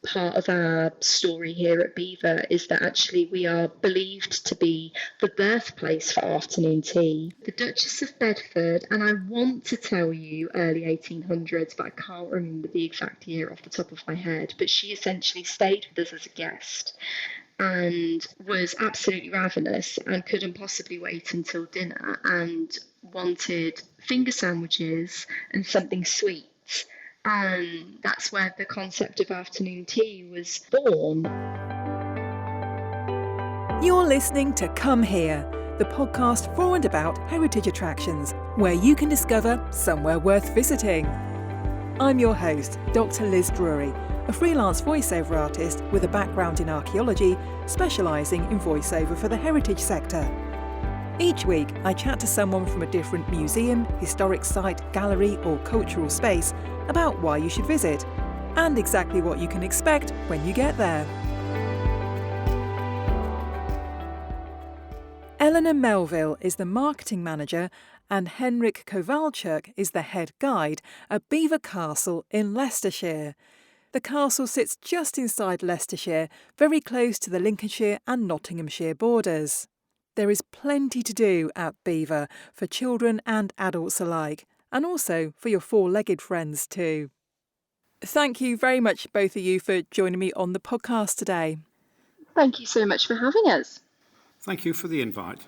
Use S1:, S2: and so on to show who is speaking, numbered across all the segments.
S1: part of our story here at Belvoir is that actually we are believed to be the birthplace for afternoon tea. The Duchess of Bedford, and I want to tell you early 1800s, but I can't remember the exact year off the top of my head, but she essentially stayed with us as a guest and was absolutely ravenous and couldn't possibly wait until dinner and wanted finger sandwiches and something sweet. And that's where the concept of afternoon tea was born.
S2: You're listening to Come Here, the podcast for and about heritage attractions, where you can discover somewhere worth visiting. I'm your host, Dr. Liz Drury, a freelance voiceover artist with a background in archaeology, specialising in voiceover for the heritage sector. Each week, I chat to someone from a different museum, historic site, gallery or cultural space about why you should visit and exactly what you can expect when you get there. Eleanor Melville is the marketing manager and Henrik Kowalczyk is the head guide at Belvoir Castle in Leicestershire. The castle sits just inside Leicestershire, very close to the Lincolnshire and Nottinghamshire borders. There is plenty to do at Belvoir for children and adults alike, and also for your four-legged friends too. Thank you very much, both of you, for joining me on the podcast today.
S1: Thank you so much for having us.
S3: Thank you for the invite.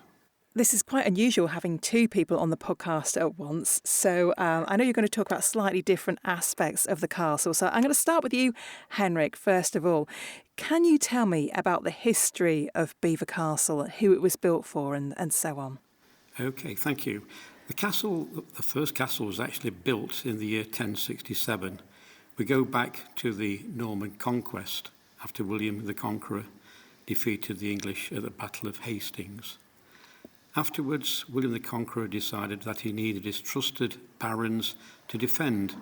S2: This is quite unusual having two people on the podcast at once, so I know you're going to talk about slightly different aspects of the castle. So I'm going to start with you, Henrik, first of all. Can you tell me about the history of Belvoir Castle, who it was built for and so on?
S3: Okay, thank you. The first castle was actually built in the year 1067. We go back to the Norman conquest after William the Conqueror defeated the English at the Battle of Hastings. Afterwards, William the Conqueror decided that he needed his trusted barons to defend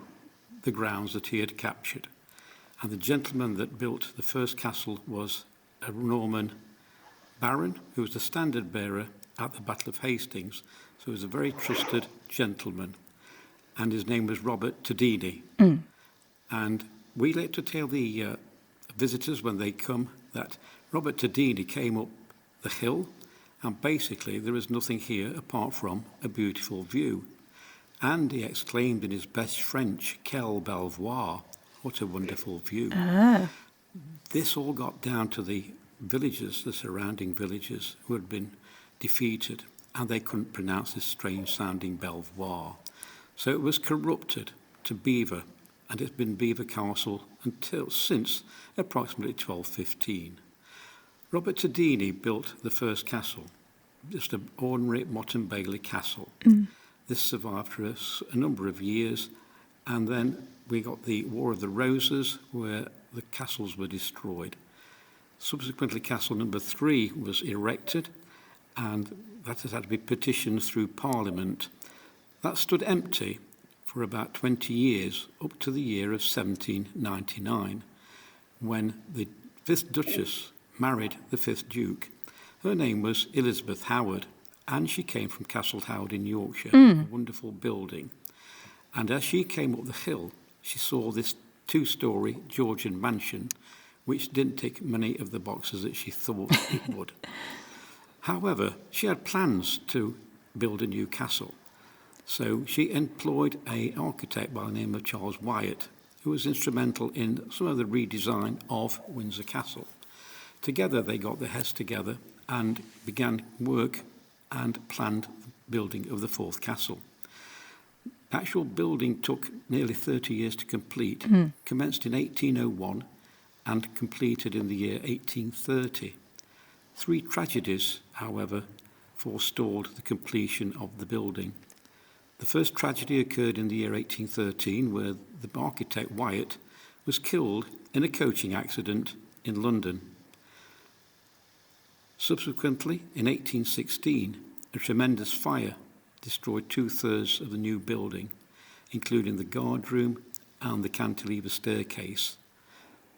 S3: the grounds that he had captured. And the gentleman that built the first castle was a Norman baron who was the standard bearer at the Battle of Hastings. So he was a very trusted gentleman. And his name was Robert Tadini. And we like to tell the visitors when they come that Robert Tadini came up the hill, and basically there is nothing here apart from a beautiful view. And he exclaimed in his best French, "Quel Belvoir," what a wonderful view. This all got down to the villagers, the surrounding villagers, who had been defeated, and they couldn't pronounce this strange sounding Belvoir. So it was corrupted to Belvoir, and it's been Belvoir Castle since approximately 1215. Robert Tadini built the first castle, just an ordinary Motte Bailey castle. This survived for a number of years, and then we got the War of the Roses, where the castles were destroyed. Subsequently, castle number 3 was erected, and that has had to be petitioned through Parliament. That stood empty for about 20 years, up to the year of 1799, when the 5th Duchess married the 5th Duke. Her name was Elizabeth Howard, and she came from Castle Howard in Yorkshire, a wonderful building. And as she came up the hill, she saw this 2-storey Georgian mansion, which didn't tick many of the boxes that she thought it would. However, she had plans to build a new castle. So she employed an architect by the name of Charles Wyatt, who was instrumental in some of the redesign of Windsor Castle. Together they got their heads together and began work and planned the building of the 4th castle. The actual building took nearly 30 years to complete, commenced in 1801 and completed in the year 1830. 3 tragedies, however, forestalled the completion of the building. The first tragedy occurred in the year 1813, where the architect Wyatt was killed in a coaching accident in London. Subsequently, in 1816, a tremendous fire destroyed 2/3 of the new building, including the guard room and the cantilever staircase.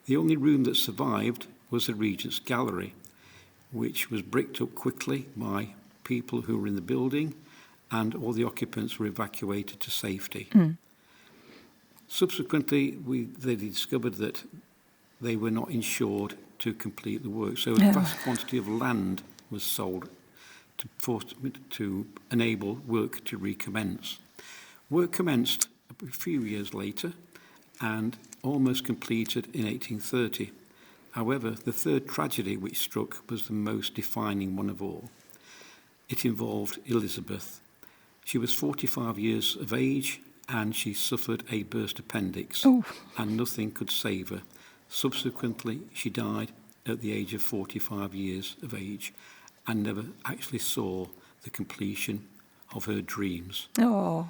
S3: The only room that survived was the Regent's Gallery, which was bricked up quickly by people who were in the building, and all the occupants were evacuated to safety. Subsequently, they discovered that they were not insured to complete the work. So a vast quantity of land was sold to enable work to recommence. Work commenced a few years later and almost completed in 1830. However, the third tragedy which struck was the most defining one of all. It involved Elizabeth. She was 45 years of age and she suffered a burst appendix and nothing could save her. Subsequently, she died at the age of 45 years of age and never actually saw the completion of her dreams.
S2: Oh.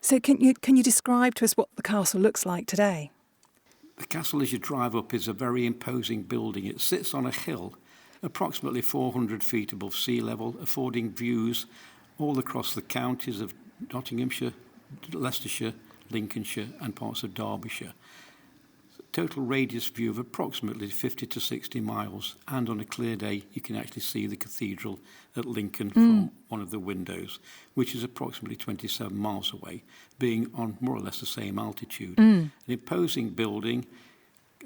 S2: So can you describe to us what the castle looks like today?
S3: The castle, as you drive up, is a very imposing building. It sits on a hill approximately 400 feet above sea level, affording views all across the counties of Nottinghamshire, Leicestershire, Lincolnshire and parts of Derbyshire. Total radius view of approximately 50 to 60 miles, and on a clear day you can actually see the cathedral at Lincoln from one of the windows, which is approximately 27 miles away, being on more or less the same altitude. An imposing building.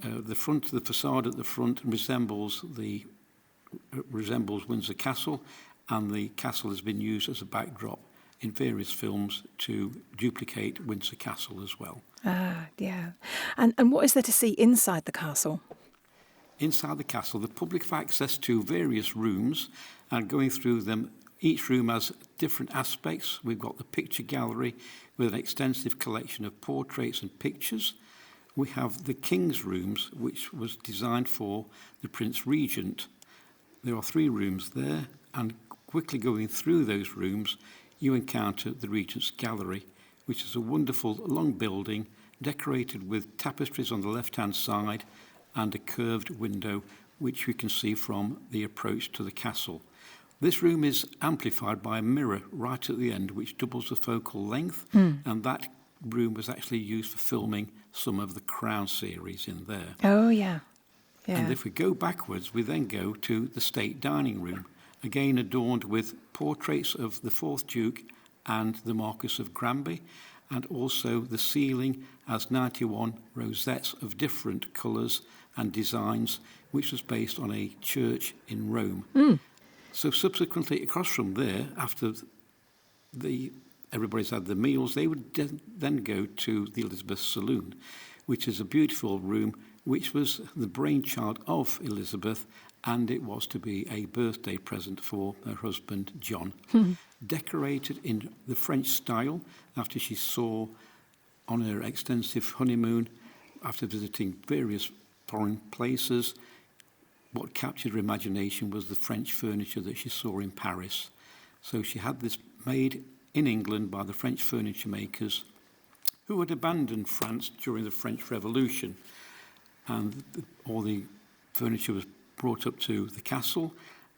S3: The facade at the front resembles Windsor Castle, and the castle has been used as a backdrop in various films to duplicate Windsor Castle as well.
S2: Ah, yeah. And what is there to see inside the castle?
S3: Inside the castle, the public have access to various rooms, and going through them, each room has different aspects. We've got the picture gallery with an extensive collection of portraits and pictures. We have the King's Rooms, which was designed for the Prince Regent. There are 3 rooms there, and quickly going through those rooms, you encounter the Regent's Gallery, which is a wonderful long building decorated with tapestries on the left-hand side and a curved window, which we can see from the approach to the castle. This room is amplified by a mirror right at the end, which doubles the focal length, and that room was actually used for filming some of the Crown series in there.
S2: Oh, yeah.
S3: And if we go backwards, we then go to the state dining room, again adorned with portraits of the 4th Duke and the Marquis of Granby, and also the ceiling has 91 rosettes of different colours and designs, which was based on a church in Rome. So subsequently, across from there, after everybody's had the meals, they would then go to the Elizabeth Saloon, which is a beautiful room, which was the brainchild of Elizabeth, and it was to be a birthday present for her husband, John. Decorated in the French style after she saw on her extensive honeymoon, after visiting various foreign places, what captured her imagination was the French furniture that she saw in Paris. So she had this made in England by the French furniture makers who had abandoned France during the French Revolution. And all the furniture was brought up to the castle,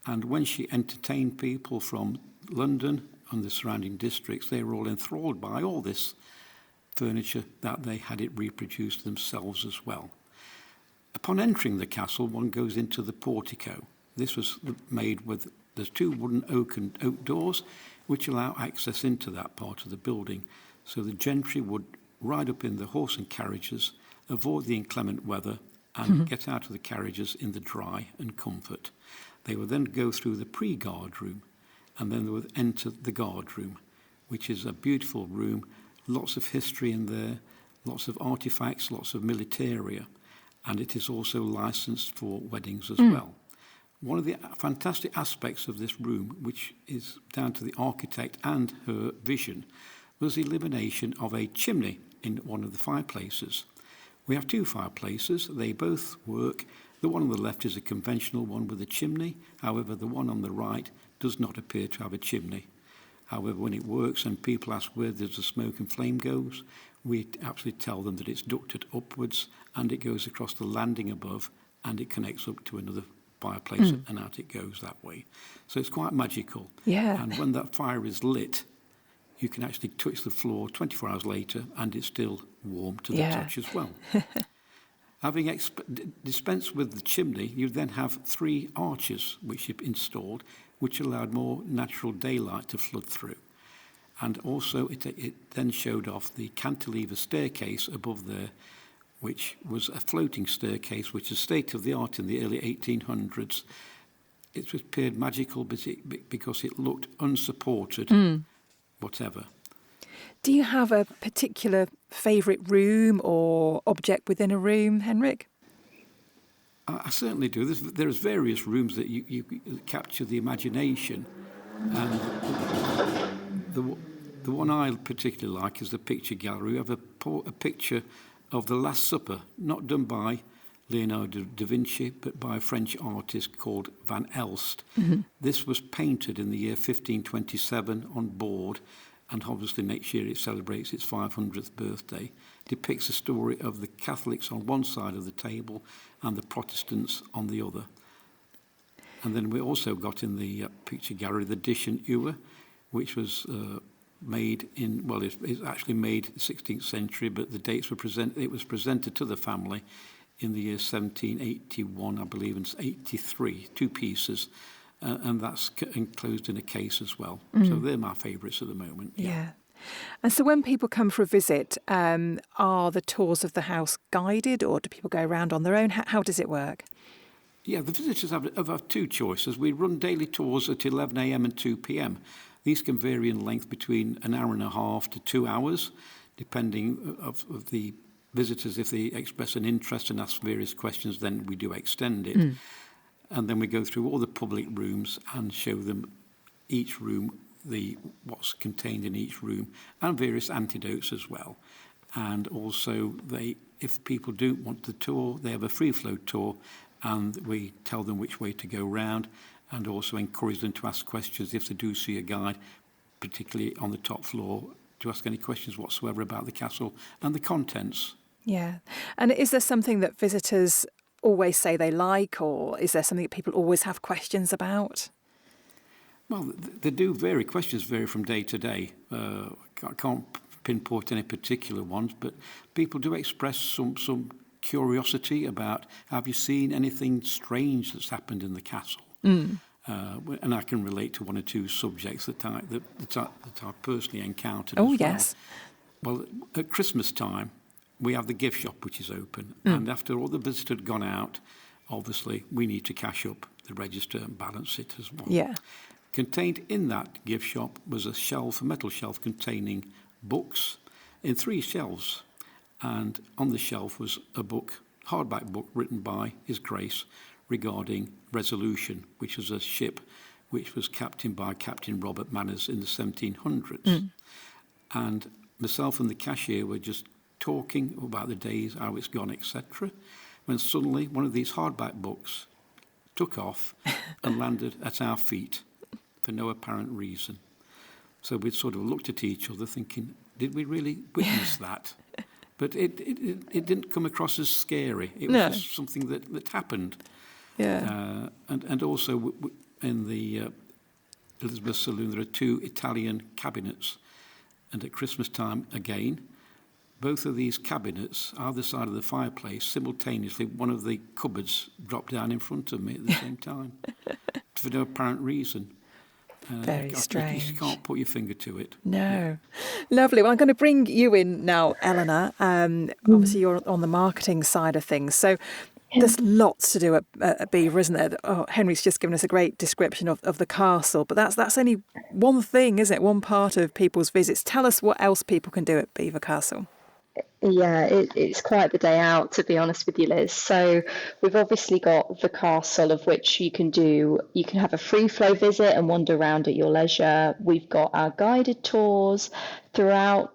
S3: and when she entertained people from London and the surrounding districts, they were all enthralled by all this furniture that they had it reproduced themselves as well. Upon entering the castle, one goes into the portico. This was made with, there's 2 wooden oak doors which allow access into that part of the building. So the gentry would ride up in the horse and carriages, avoid the inclement weather, and get out of the carriages in the dry and comfort. They would then go through the pre-guard room, and then they would enter the guard room, which is a beautiful room, lots of history in there, lots of artifacts, lots of militaria, and it is also licensed for weddings as well. One of the fantastic aspects of this room, which is down to the architect and her vision, was the elimination of a chimney in one of the fireplaces. We have 2 fireplaces. They both work. The one on the left is a conventional one with a chimney. However, the one on the right does not appear to have a chimney. However, when it works and people ask where the smoke and flame goes, we absolutely tell them that it's ducted upwards and it goes across the landing above and it connects up to another fireplace and out it goes that way. So it's quite magical.
S2: Yeah.
S3: And when that fire is lit, you can actually touch the floor 24 hours later and it's still warm to the touch as well. Having dispensed with the chimney, you then have 3 arches which you've installed, which allowed more natural daylight to flood through. And also it then showed off the cantilever staircase above there, which was a floating staircase, which is state of the art in the early 1800s. It was appeared magical because it looked unsupported, whatever.
S2: Do you have a particular favourite room or object within a room, Henrik?
S3: I certainly do. There's various rooms that you capture the imagination. And the one I particularly like is the picture gallery. We have a picture of the Last Supper, not done by Leonardo da Vinci, but by a French artist called Van Elst. Mm-hmm. This was painted in the year 1527 on board, and obviously next year it celebrates its 500th birthday. Depicts the story of the Catholics on one side of the table and the Protestants on the other. And then we also got in the picture gallery the dish and ewer, which was made in, well, it's actually made in the 16th century, but the dates were it was presented to the family in the year 1781, I believe, and 83, 2 pieces. And that's enclosed in a case as well. So they're my favourites at the moment.
S2: Yeah. And so when people come for a visit, are the tours of the house guided, or do people go around on their own? How does it work?
S3: Yeah, the visitors have 2 choices. We run daily tours at 11 a.m. and 2 p.m. These can vary in length between an hour and a half to 2 hours, depending of the visitors. If they express an interest and ask various questions, then we do extend it. And then we go through all the public rooms and show them each room, what's contained in each room, and various antidotes as well. And also, if people do want the tour, they have a free-flow tour, and we tell them which way to go round, and also encourage them to ask questions if they do see a guide, particularly on the top floor, to ask any questions whatsoever about the castle and the contents.
S2: Yeah. And is there something that visitors always say they like, or is there something that people always have questions about?
S3: Well, they do vary. Questions vary from day to day. I can't pinpoint any particular ones, but people do express some curiosity about, have you seen anything strange that's happened in the castle? And I can relate to 1 or 2 subjects that I personally encountered.
S2: Oh,
S3: as well.
S2: yes.
S3: Well, at Christmas time, we have the gift shop, which is open. And after all the visitors had gone out, obviously, we need to cash up the register and balance it as well.
S2: Yeah.
S3: Contained in that gift shop was a metal shelf containing books in 3 shelves. And on the shelf was a book, hardback book, written by His Grace regarding Resolution, which was a ship which was captained by Captain Robert Manners in the 1700s. And myself and the cashier were just talking about the days, how it's gone, etc., when suddenly one of these hardback books took off and landed at our feet for no apparent reason. So we sort of looked at each other thinking, did we really witness that? But it didn't come across as scary. It was just something that happened.
S2: Yeah.
S3: And also in the Elizabeth Saloon, there are 2 Italian cabinets. And at Christmas time, again, both of these cabinets, either side of the fireplace, simultaneously, one of the cupboards dropped down in front of me at the same time for no apparent reason.
S2: Very strange.
S3: You can't put your finger to it.
S2: No.
S3: Yeah.
S2: Lovely. Well, I'm going to bring you in now, Eleanor. Obviously, you're on the marketing side of things. So there's lots to do at Belvoir, isn't there? Oh, Henry's just given us a great description of the castle, but that's only one thing, isn't it? One part of people's visits. Tell us what else people can do at Belvoir Castle.
S1: Yeah, it's quite the day out, to be honest with you, Liz. So we've obviously got the castle, of which you can have a free flow visit and wander around at your leisure. We've got our guided tours. Throughout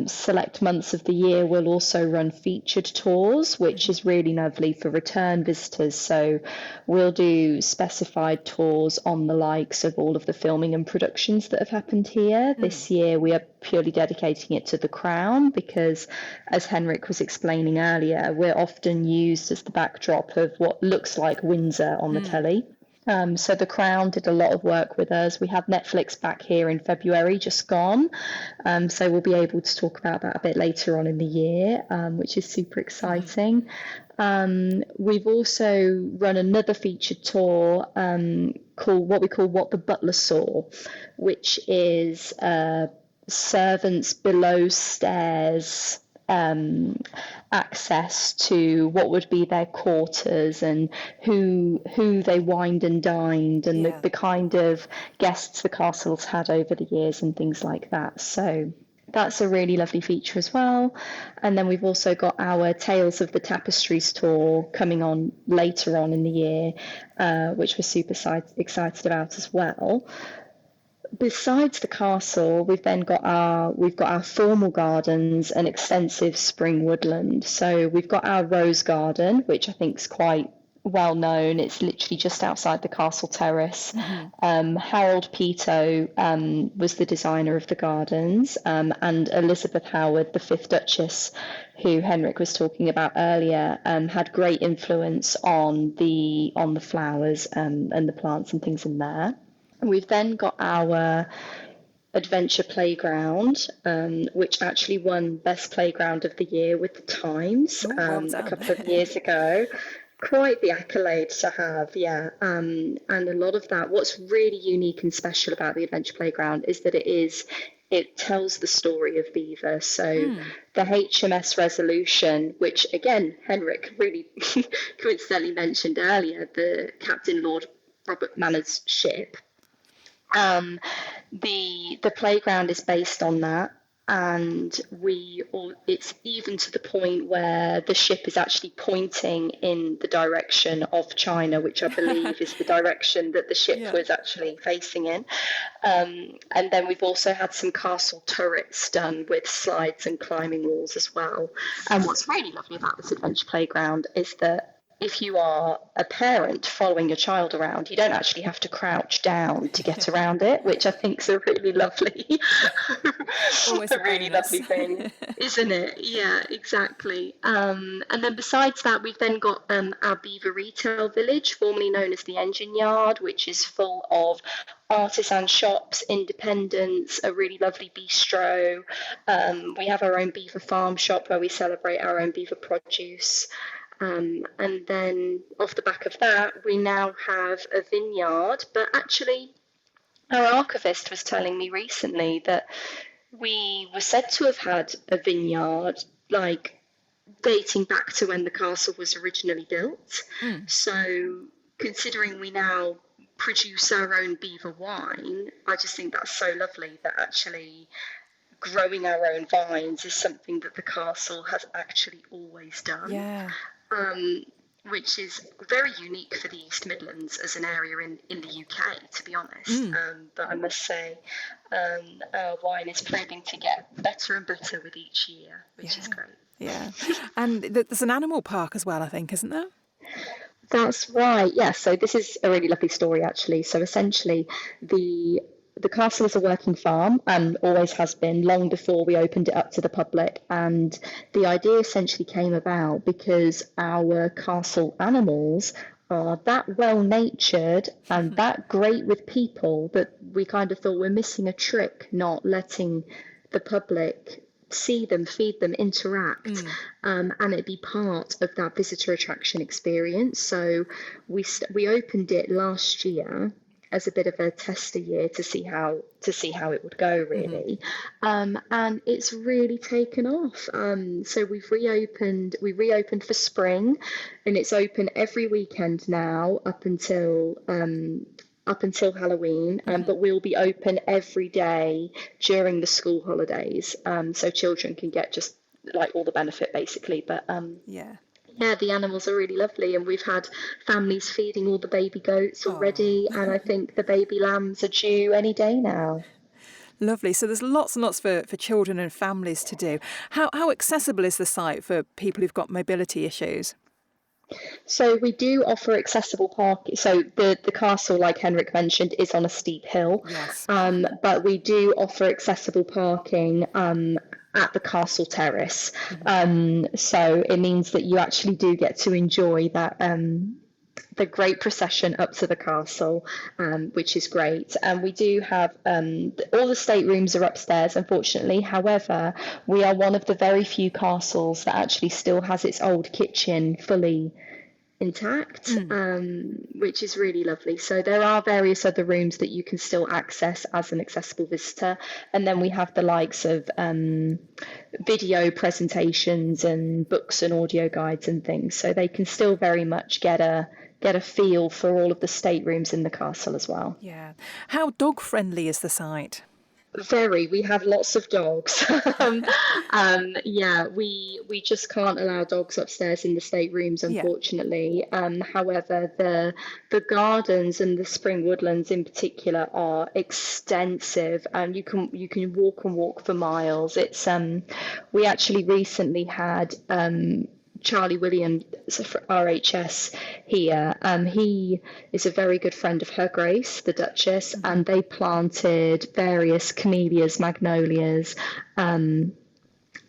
S1: select months of the year, we'll also run featured tours, which is really lovely for return visitors. So we'll do specified tours on the likes of all of the filming and productions that have happened here. This year, we are purely dedicating it to the Crown because, as Henrik was explaining earlier, we're often used as the backdrop of what looks like Windsor on the telly. So the Crown did a lot of work with us. We have Netflix back here in February, just gone. So we'll be able to talk about that a bit later on in the year, which is super exciting. We've also run another featured tour called What the Butler Saw, which is servants below stairs access to what would be their quarters and who they wined and dined, and the kind of guests the castles had over the years and things like that. So that's a really lovely feature as well. And then we've also got our Tales of the Tapestries tour coming on later on in the year, which we're super excited about as well. Besides the castle, we've got our formal gardens and extensive spring woodland. So we've got our rose garden, which I think is quite well known. It's literally just outside the castle terrace. Harold Peto was the designer of the gardens, and Elizabeth Howard, the fifth Duchess, who Henrik was talking about earlier, had great influence on the flowers and the plants and things in there. We've then got our adventure playground, which actually won Best Playground of the Year with the Times a couple of years ago. Quite the accolade to have, yeah. And a lot of that, what's really unique and special about the Adventure Playground is that it tells the story of Belvoir. So the HMS Resolution, which again, Henrik really coincidentally mentioned earlier, the Captain Lord Robert Manners' ship. The playground is based on that. And it's even to the point where the ship is actually pointing in the direction of China, which I believe is the direction that the ship was actually facing in. And then we've also had some castle turrets done with slides and climbing walls as well. And what's really lovely about this adventure playground is that if you are a parent following your child around, you don't actually have to crouch down to get around it, which I think is a really lovely, lovely thing, isn't it? Yeah, exactly. And then besides that, we've then got our Belvoir Retail Village, formerly known as the Engine Yard, which is full of artisan shops, independents, a really lovely bistro. We have our own Belvoir Farm shop where we celebrate our own Belvoir produce. And then off the back of that, we now have a vineyard. But actually, our archivist was telling me recently that we were said to have had a vineyard, like dating back to when the castle was originally built. So considering we now produce our own Belvoir wine, I just think that's so lovely that actually growing our own vines is something that the castle has actually always done.
S2: Yeah.
S1: Which is very unique for the East Midlands as an area in the UK, to be honest. But I must say, our wine is proving to get better and better with each year, which is great.
S2: Yeah. And there's an animal park as well, I think, isn't there?
S1: That's right, yeah. So this is a really lovely story, actually. So essentially, the castle is a working farm and always has been long before we opened it up to the public. And the idea essentially came about because our castle animals are that well-natured and that great with people that we kind of thought we're missing a trick not letting the public see them, feed them, interact, and it be part of that visitor attraction experience. So we opened it last year as a bit of a tester year to see how it would go, really. And it's really taken off. So we reopened for spring, and it's open every weekend now up until Halloween, but we'll be open every day during the school holidays, so children can get just like all the benefit basically. But yeah, the animals are really lovely, and we've had families feeding all the baby goats already, and I think the baby lambs are due any day now.
S2: Lovely. So there's lots and lots for children and families to do. How accessible is the site for people who've got mobility issues?
S1: So we do offer accessible parking. So the castle, like Henrik mentioned, is on a steep hill, but we do offer accessible parking at the castle terrace. So it means that you actually do get to enjoy that the great procession up to the castle, which is great. And we do have all the staterooms are upstairs, unfortunately. However, we are one of the very few castles that actually still has its old kitchen fully intact, which is really lovely. So there are various other rooms that you can still access as an accessible visitor, and then we have the likes of video presentations and books and audio guides and things, so they can still very much get a feel for all of the staterooms in the castle as well.
S2: Yeah. How dog friendly is the site?
S1: Very. We have lots of dogs. Yeah, we just can't allow dogs upstairs in the staterooms, unfortunately. However, the gardens and the spring woodlands in particular are extensive, and you can walk for miles. It's we actually recently had Charlie Williams for RHS here. He is a very good friend of Her Grace, the Duchess, and they planted various camellias, magnolias,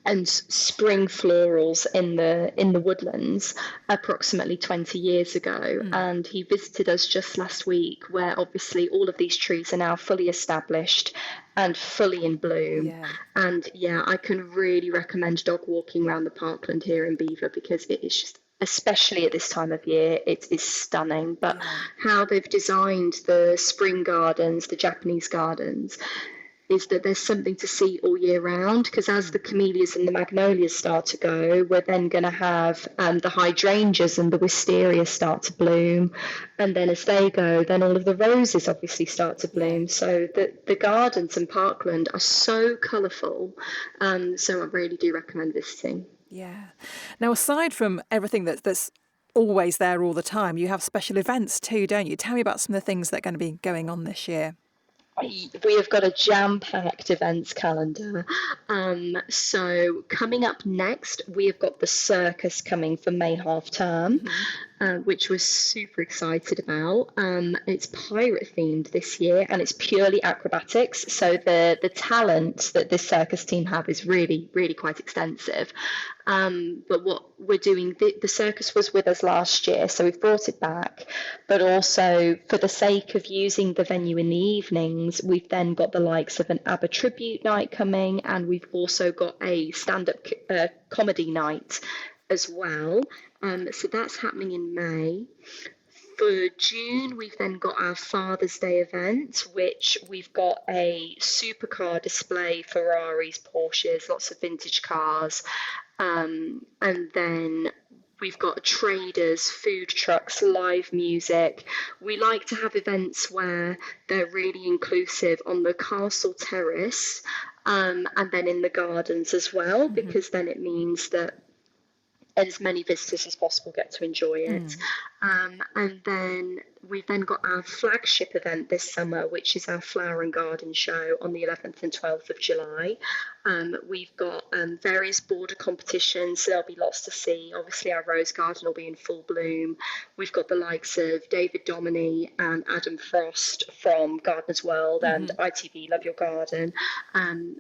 S1: and spring florals in the woodlands approximately 20 years ago. And he visited us just last week, where obviously all of these trees are now fully established and fully in bloom. And I can really recommend dog walking around the parkland here in Belvoir, because it is just, especially at this time of year, it is stunning. But how they've designed the spring gardens, the Japanese gardens, is that there's something to see all year round, because as the camellias and the magnolias start to go, we're then going to have the hydrangeas and the wisteria start to bloom, and then as they go, then all of the roses obviously start to bloom. So the gardens and parkland are so colourful, so I really do recommend visiting.
S2: Yeah. Now, aside from everything that's always there all the time, you have special events too, don't you? Tell me about some of the things that are going to be going on this year.
S1: We have got a jam-packed events calendar. So coming up next, we have got the circus coming for May half term, which we're super excited about. It's pirate themed this year, and it's purely acrobatics. So the talent that this circus team have is really, really quite extensive. But what we're doing, the circus was with us last year, so we've brought it back. But also, for the sake of using the venue in the evenings, we've then got the likes of an ABBA tribute night coming, and we've also got a stand-up comedy night as well. So that's happening in May. For June, we've then got our Father's Day event, which we've got a supercar display, Ferraris, Porsches, lots of vintage cars. And then we've got traders, food trucks, live music. We like to have events where they're really inclusive on the castle terrace, and then in the gardens as well, because then it means that as many visitors as possible get to enjoy it. And then we've then got our flagship event this summer, which is our flower and garden show on the 11th and 12th of July. We've got various border competitions, so there'll be lots to see. Obviously, our rose garden will be in full bloom. We've got the likes of David Dominey and Adam Frost from Gardener's World and ITV Love Your Garden.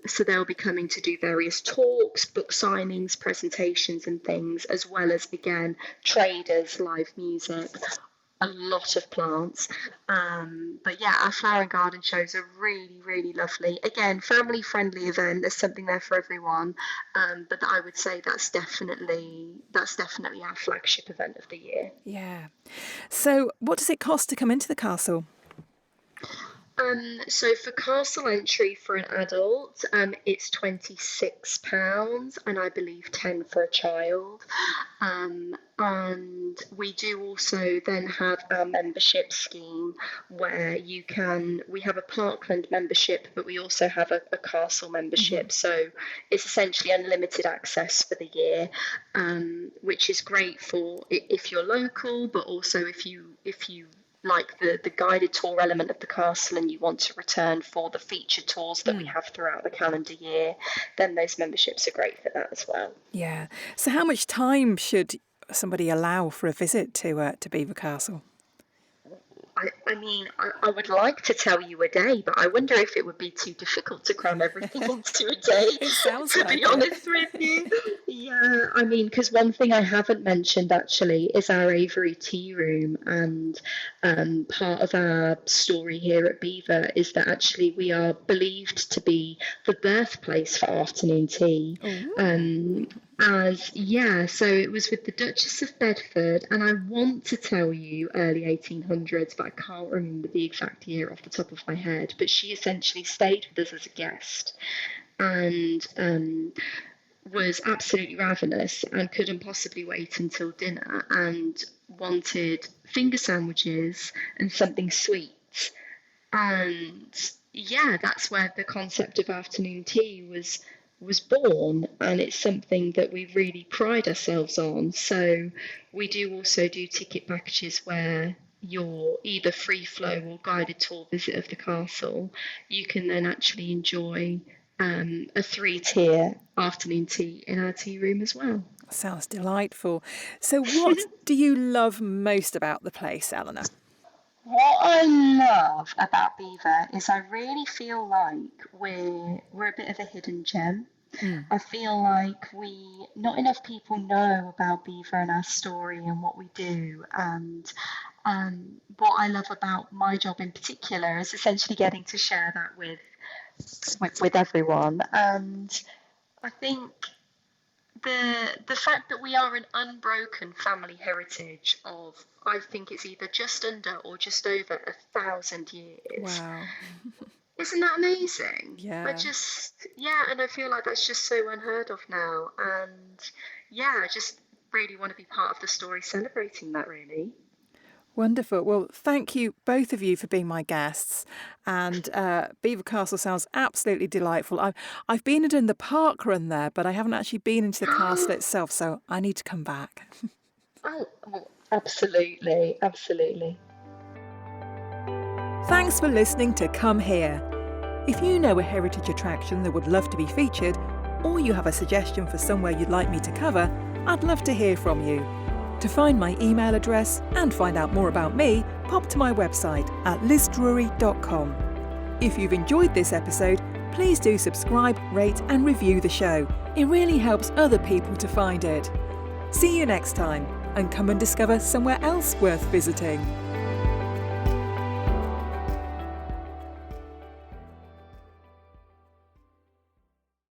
S1: So they'll be coming to do various talks, book signings, presentations and things, as well as, again, traders, live music, a lot of plants. But yeah, our flower and garden shows are really, really lovely. Again, family friendly event. There's something there for everyone. But I would say that's definitely our flagship event of the year.
S2: Yeah. So what does it cost to come into the castle?
S1: So for castle entry for an adult, it's £26, and I believe 10 for a child. And we do also then have our membership scheme, where we have a Parkland membership, but we also have a castle membership. So it's essentially unlimited access for the year, which is great for if you're local, but also if you like the guided tour element of the castle and you want to return for the featured tours that we have throughout the calendar year, then those memberships are great for that as well.
S2: Yeah. So how much time should somebody allow for a visit to Belvoir Castle?
S1: I mean, I would like to tell you a day, but I wonder if it would be too difficult to cram everything into a day.
S2: It sounds
S1: to be honest with you. Yeah, I mean, because one thing I haven't mentioned actually is our Avery tea room, and part of our story here at Belvoir is that actually we are believed to be the birthplace for afternoon tea. So it was with the Duchess of Bedford, and I want to tell you early 1800s, but I can't remember the exact year off the top of my head. But she essentially stayed with us as a guest and was absolutely ravenous and couldn't possibly wait until dinner and wanted finger sandwiches and something sweet. And that's where the concept of afternoon tea was born, and it's something that we really pride ourselves on. So we do also do ticket packages where you're either free flow or guided tour visit of the castle. You can then actually enjoy a 3-tier afternoon tea in our tea room as well.
S2: Sounds delightful. So what do you love most about the place, Eleanor?
S1: What I love about Belvoir is I really feel like we're a bit of a hidden gem. I feel like not enough people know about Belvoir and our story and what we do. And what I love about my job in particular is essentially getting to share that with everyone. And I think the fact that we are an unbroken family heritage of, I think it's either just under or just over 1,000 years.
S2: Wow.
S1: Isn't that amazing?
S2: Yeah.
S1: And I feel like that's just so unheard of now. And I just really want to be part of the story celebrating that, really.
S2: Wonderful. Well, thank you, both of you, for being my guests. And Belvoir Castle sounds absolutely delightful. I've been in the park run there, but I haven't actually been into the castle itself, so I need to come back.
S1: Oh, absolutely, absolutely.
S2: Thanks for listening to Come Here. If you know a heritage attraction that would love to be featured, or you have a suggestion for somewhere you'd like me to cover, I'd love to hear from you. To find my email address and find out more about me, pop to my website at lizdrury.com. If you've enjoyed this episode, please do subscribe, rate and review the show. It really helps other people to find it. See you next time, and come and discover somewhere else worth visiting.